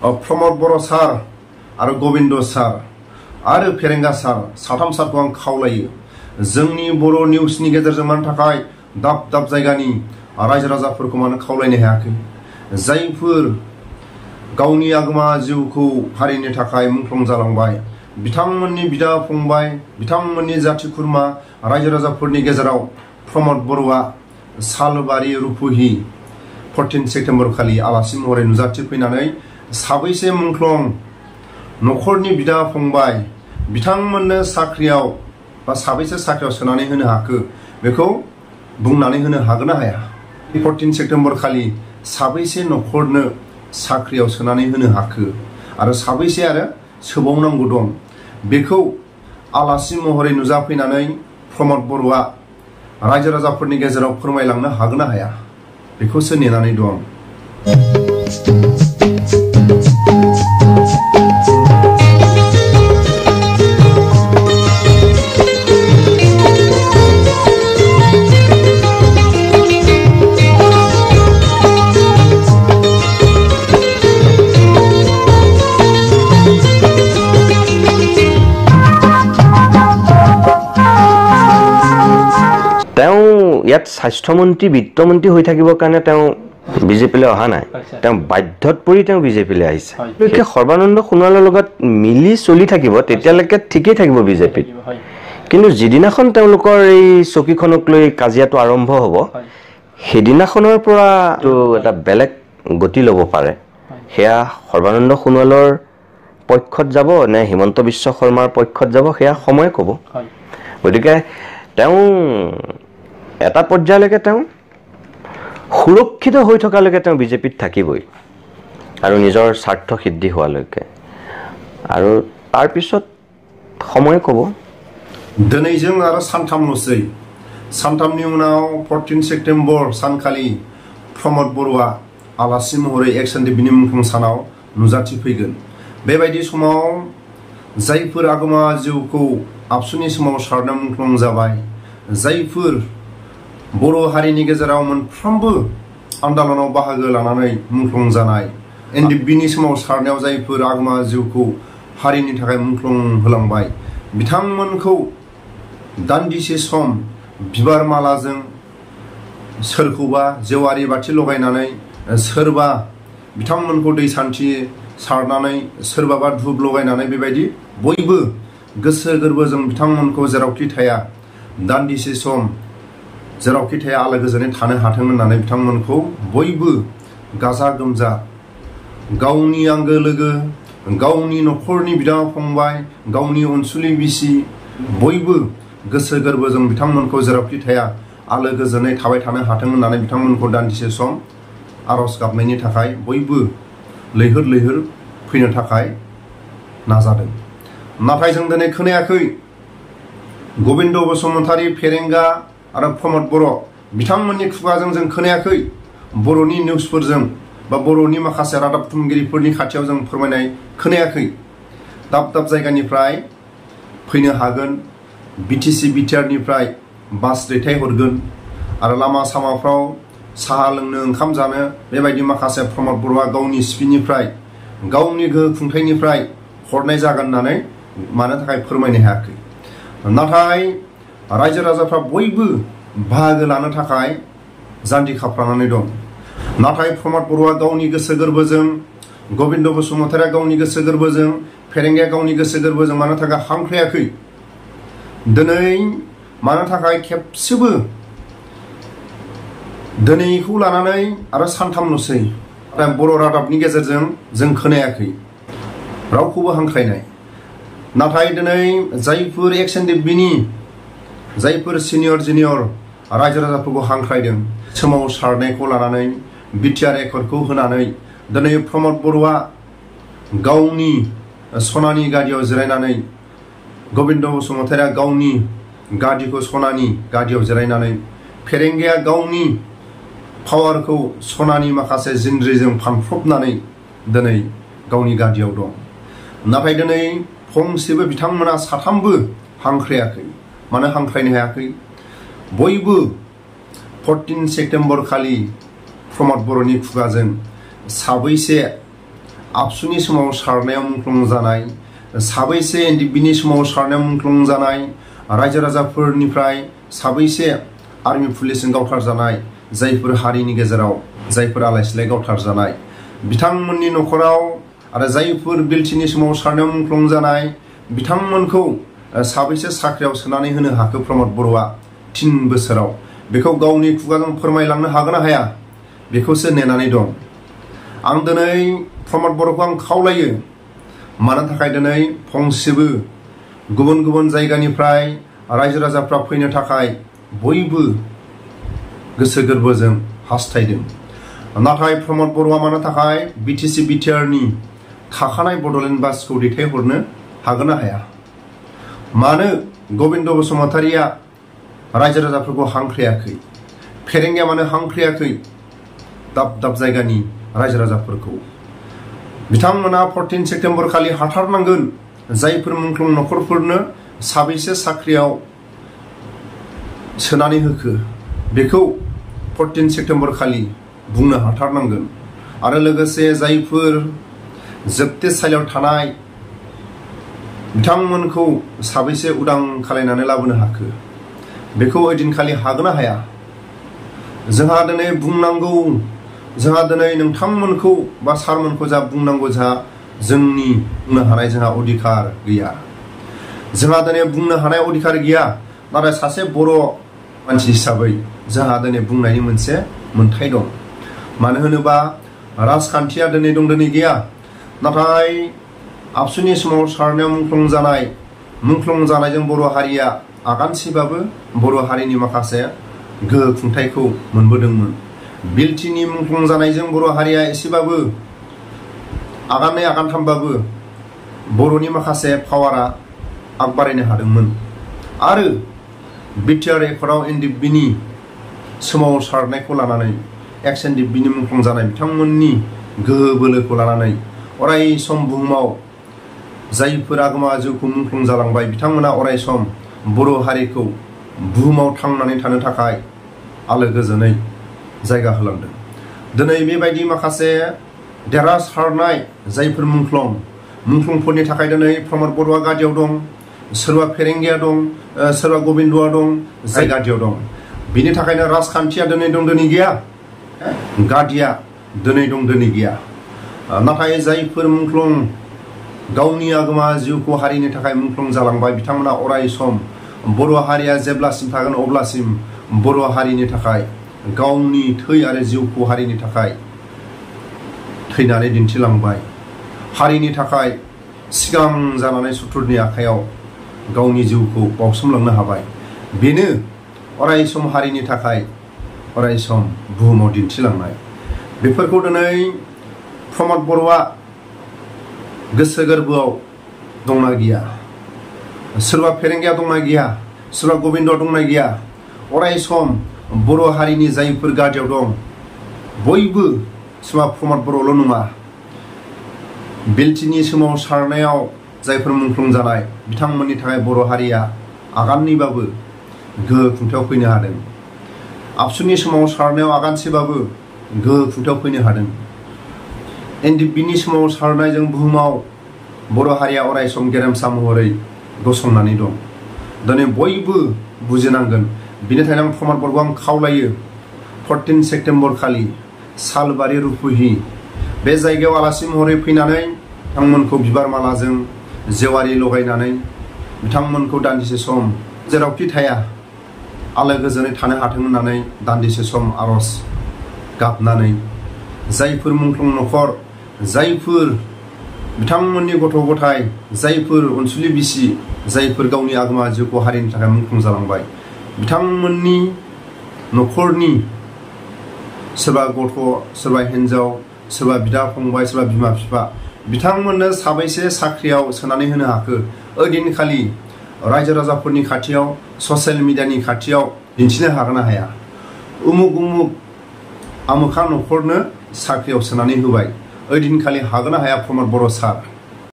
प्रमद बर' सार आरो गोविंद सार आरो फेरेंगा सार साथाम सारखौ आं खावलायो जोंनि बर' निउसनि गेजेरजों मानो थाखाय दाब दाब जायगानि रायजो राजाफोरखौ मानो खावलायनो हायाखै जायफोर गावनि आगोमा जिउखौ हारिनि थाखाय मुंख्लं जालांबाय बिथांमोननि बिदा फंबाय बिथांमोननि जाथि खुरमा रायजो राजाफोरनि गेजेराव प्रमद बर'आ सालबारि रुपुहि 14 सेप्तेम्बर खालि आलासि महरै नुजाथि फैनानै साबैसे मुंख्लं नखरनि बिदा फंबाय बिथांमोननो साख्रियाव बा साबैसे साख्रियाव सोनानै होनो हाखो बेखौ बुंनानै होनो हागोन ना हाया 14 सेप्तेम्बर खालि साबैसे नखरनो साख्रियाव सोनानै होनो हाखो आरो साबैसे आरो सोबावनांगौ दं बेखौ आलासि महरै नुजाफैनानै प्रमद बर'आ रायजो राजाफोरनि गेजेराव फोरमायलांनो हागोन ना हाया बेखौसो नेनानै दं। ইয়াত স্বাস্থ্যমন্ত্ৰী বিত্তমন্ত্ৰী হৈ থাকিবৰ কাৰণে তেওঁ বিজেপিলৈ অহা নাই তেওঁ বাধ্যত পৰি তেওঁ বিজেপিলৈ আহিছে গতিকে সৰ্বানন্দ সোণোৱালৰ লগত মিলি চলি থাকিব তেতিয়ালৈকে ঠিকই থাকিব বিজেপিত কিন্তু যিদিনাখন তেওঁলোকৰ এই চকীখনক লৈ কাজিয়াটো আৰম্ভ হ'ব সেইদিনাখনৰ পৰা এটা বেলেগ গতি ল'ব পাৰে সেয়া সৰ্বানন্দ সোণোৱালৰ পক্ষত যাব নে হিমন্ত বিশ্ব শৰ্মাৰ পক্ষত যাব সেয়া সময়ে ক'ব গতিকে তেওঁ এটা পৰ্যায়লৈকে তেওঁ সুৰক্ষিত হৈ থকালৈকে তেওঁ বিজেপিত থাকিবই আৰু নিজৰ স্বাৰ্থ সিদ্ধি হোৱালৈকে আৰু তাৰ পিছত সময় ক'ব दिनैजों आरो सानथामल'सै सानथामनि उनाव 14 सेप्तेम्बर सानखालि प्रमद बर'आ आलासि महरै एनडीएफबीनि मुंख्लं सानाव नुजाथि फैगोन बेबायदि समाव जायफोर आगोमा जिउखौ आबसुनि समाव सारनो मुंख्लं जाबाय जायफोर बर' हारिनि गेजेराव मोनफ्रोमबो आन्दलनाव बाहागो लानानै मुंख्लं जानाय एनडीएफबीनि समाव सारनायाव जायफोर आगोमा जिउखौ हारिनि थाखाय मुंख्लं होलांबाय बिथांमोनखौ दान्दिसे सम बिबार मालाजों सोरखौबा जेवारि बाथि लगायनानै सोरबा बिथांमोनखौ दै सान्थि सारनानै सोरबाबा धुप लगायनानै बेबायदि बयबो गोसो गोरबोजों बिथांमोनखौ जेरावखि थाया दान्दिसे सम जेरावखि थाया आलो गोजोनै थानो हाथों होननानै बिथांमोनखौ बयबो गाजा गोमजा गावनि आंगो लोगो गावनि नखरनि बिदा फंबाय गावनि अनसुलि बिसि बयबो गोसो गोरबोजों बिथांमोनखौ जेरावखि थाया आलो गोजोनै थाबाय थानो हाथों होननानै बिथांमोनखौ दान्दिसे सम आरज गाबनायनि थाखाय बयबो लैहोर लैहोर फैनो थाखाय नाजादों नाथाय जों दिनै खोनायाखै गोविंद बसुमतारी फेरेंगा आरो प्रमद बर' बिथांमोननि खुगाजों जों खोनायाखै बर'नि निउसफोरजों बा बर'नि माखासे रादाब बुथुमगिरिफोरनि खाथियाव जों फोरमायनाय खोनायाखै दाब दाब जायगानिफ्राय फैनो हागोन बिटिसि बिटिआरनिफ्राय बास दैथायहरगोन आरो लामा सामाफ्राव साहा लोंनो ओंखाम जानो बेबायदि माखासे प्रमद बर'आ गावनि सिपिनिफ्राय गावनि गोहो खुंथायनिफ्राय हरनाय जागोन होननानै मानो थाखाय फोरमायनो हायाखै नाथाय रायजो राजाफ्रा बयबो बाहागो लानो थाखाय जान्जि खाफ्रानानै दं नाथाय प्रमद बर'आ गावनि गोसो गोरबोजों गोविंद बसुमतारीया गावनि गोसो गोरबोजों फेरेंगाया गावनि गोसो गोरबोजों मानो थाखाय हांख्रायाखै दिनै मानो थाखाय खेबसेबो दिनैखौ लानानै आरो सानथामल'सै बर' रादाबनि गेजेरजों जों खोनायाखै रावखौबो हांख्रायनाय नाथाय दिनै जायफोर एनडीएफबीनि जायफोर सिनियर जुनियर रायजो राजाफोरखौ हांख्रायदों सोमावसारनायखौ लानानै बिटिआर एकर्डखौ होनानै दिनै प्रमद बर'आ गावनि सनानि गादियाव जिरायनानै गोविंद बसुमतारीया गावनि गादिखौ सनानि गादियाव जिरायनानै फेरेंगाया गावनि पावारखौ सनानि माखासे जिनज्रिजों फानफ्रबनानै दिनै गावनि गादियाव दं नाथाय दिनै फंसेबो बिथांमोना साथामबो हांख्रायाखै मानो हांख्रायनो हायाखै बयबो 14 सेप्तेम्बर खालि प्रमद बर'नि खुगाजों साबैसे आबसुनि समाव सारनायाव मुंख्लं जानाय साबैसे एनडिएफबिनि समाव सारनायाव मुंख्लं जानाय रायजो राजाफोरनिफ्राय साबैसे आर्मी पुलिसजों गावथार जानाय जायफोर हारिनि गेजेराव जायफोर आलाय-सिलाय गावथार जानाय बिथांमोननि नखराव आरो जायफोर बिलटिनि समाव सारनायाव मुंख्लं जानाय बिथांमोनखौ साबैसे साख्रियाव सोनानै होनो हाखो प्रमद बर'आ 3 बोसोराव बेखौ गावनि खुगाजों फोरमायलांनो हागोन ना हाया बेखौसो नेनानै दं। आं दिनै प्रमद बर'खौ आं खावलायो मानो थाखाय दिनै फंसेबो गुबुन गुबुन जायगानिफ्राय रायजो राजाफ्रा फैनो थाखाय बयबो गोसो गोरबोजों हास्थायदों नाथाय प्रमद बर'आ मानो थाखाय बिटिसि बिटिआरनि थाखानाय बड'लेण्ड बासखौ दैथायहरनो हागोन ना हाया मानो गबिन्द बसुमतारिया रायजो राजाफोरखौ हांख्रायाखै फेरेंगिया मानो हांख्रायाखै दाब दाब जायगानि रायजो राजाफोरखौ बिथांमोना 14 सेप्तेम्बर खालि हाथारनांगोन जायफोर मुंख्लं नखरफोरनो साबैसे साख्रियाव सोनानै होखो बेखौ 14 सेप्तेम्बर खालि बुंनो हाथारनांगोन आरो लोगोसे जायफोर जोबथेसालियाव थानाय बिथांमोनखौ साबैसे उदां खालायनानै लाबोनो हाखो बेखौ ओइदिनखालि हागोन ना हाया जोंहा दिनै बुंनांगौ जोंहा दिनै नोंथांमोनखौ बा सारमोनखौ जा बुंनांगौ जोंनि बुंनो हानाय जोंहा अधिकार गैया जोंहा दिनै बुंनो हानाय अधिकार गैया नाथाय सासे बर' मानसि हिसाबै जोंहा दिनै बुंनायनि मोनसे मोन्थाय दं मानो होनोबा राजखान्थिया दिनै दं दिनै गैया नाथाय आबसुनि समाव सारनायाव मुंख्लं जानायजों बर' हारिया आगानसेबाबो बर' हारिनि माखासे गोहो खुंथायखौ मोनबोदोंमोन बिलटिनि मुंख्लं जानायजों बर' हारिया एसेबाबो आगाननै आगानथामबाबो बर'नि माखासे पावारा आगबारायनो हादोंमोन आरो बिटिआर एकर्डआव एनडिएफबिनि सोमावसारनायखौ लानानै एक्स एनडिएफबिनि मुंख्लं जानाय बिथांमोननि गोहो बोलोखौ लानानै अराय सम बुहुमाव जायफोर आगोमा जिउखौ मुंख्लं जालांबाय बिथांमोना अराय सम बर' हारिखौ बुहुमाव थांनानै थानो थाखाय आलो गोजोनै जायगा होलांदों दिनै बेबायदि माखासे देरहासारनाय जायफोर मुंख्लंफोरनि थाखाय दिनै प्रमद बर'आ गादियाव दं सोरबा फेरेंगिया दं सोरबा गबिन्दआ दं जाय गादियाव दं बिनि थाखायनो राजखान्थिया दिनै दं दिनै गैया गादिया दिनै दं दिनै गैया नाथाय जायफोर मुंख्लं गावनि आगोमा जिउखौ हारिनि थाखाय मुंख्लं जालांबाय बिथांमोना अराय सम बर' हारिया जेब्लासिम थागोन अब्लासिम बर' हारिनि थाखाय गावनि थै आरो जिउखौ हारिनि थाखाय थैनानै दिन्थिलांबाय हारिनि थाखाय सिगां जानानै सुथुरनि आखायाव गावनि जिउखौ बावसोमलांनो हाबाय बेनो अराय सम हारिनि थाखाय अराय सम बुहुमाव दिन्थिलांनाय बेफोरखौ दिनै प्रमद बर'आ गोसो गोरबोआव दंना गैया सोरबा फेरेंगिया दंना गैया सोरबा गबिन्द दंना गैया अराय सम बर' हारिनि जायफोर गादियाव दं बयबो सोरबा प्रमद बर'ल' नङा बिलटिनि सोमावसारनायाव जायफोर मुंख्लं जानाय बिथांमोननि थाखाय बर' हारिया आगाननैबाबो गोहो खुंथायाव फैनो हादों आबसुनि सोमावसारनायाव आगानसेबाबो गोहो खुंथायाव फैनो हादों एनडिएफबिनि सोमावसारनायजों बुहुमाव बर' हारिया अराय सम गेरेमसा महरै गसंनानै दं दिनै बयबो बुजिनांगोन बिनिखायनो आं प्रमद बर'खौ आं खावलायो 14 सेप्तेम्बर खालि सालबारि रुपुहि बे जायगायाव आलासि महरै फैनानै बिथांमोनखौ बिबार मालाजों जेवारि लगायनानै बिथांमोनखौ दान्दिसे सम जेरावखि थाया आलो गोजोनै थानो हाथों होननानै दान्दिसे सम आर'ज गाबनानै जायफोर मुंख्लं नखर जायफोर बिथांमोननि गथ' गथाय जायफोर अनसुलि बिसि जायफोर गावनि आगोमा जिउखौ हारिनि थाखाय मुंख्लं जालांबाय बिथांमोननि नखरनि सोरबा गथ' सोरबा हिन्जाव सोरबा बिदा फंबाय सोरबा बिमा बिफा बिथांमोननो साबैसे साख्रियाव सोनानै होनो हाखो ओइदिनखालि रायजो राजाफोरनि खाथियाव ससियेल मिडियानि खाथियाव दिन्थिनो हागोन ना हाया उमुक आमुखा नखरनो साख्रियाव सोनानै होबाय ओइदिनखालि हागोन ना हाया प्रमद बर' सार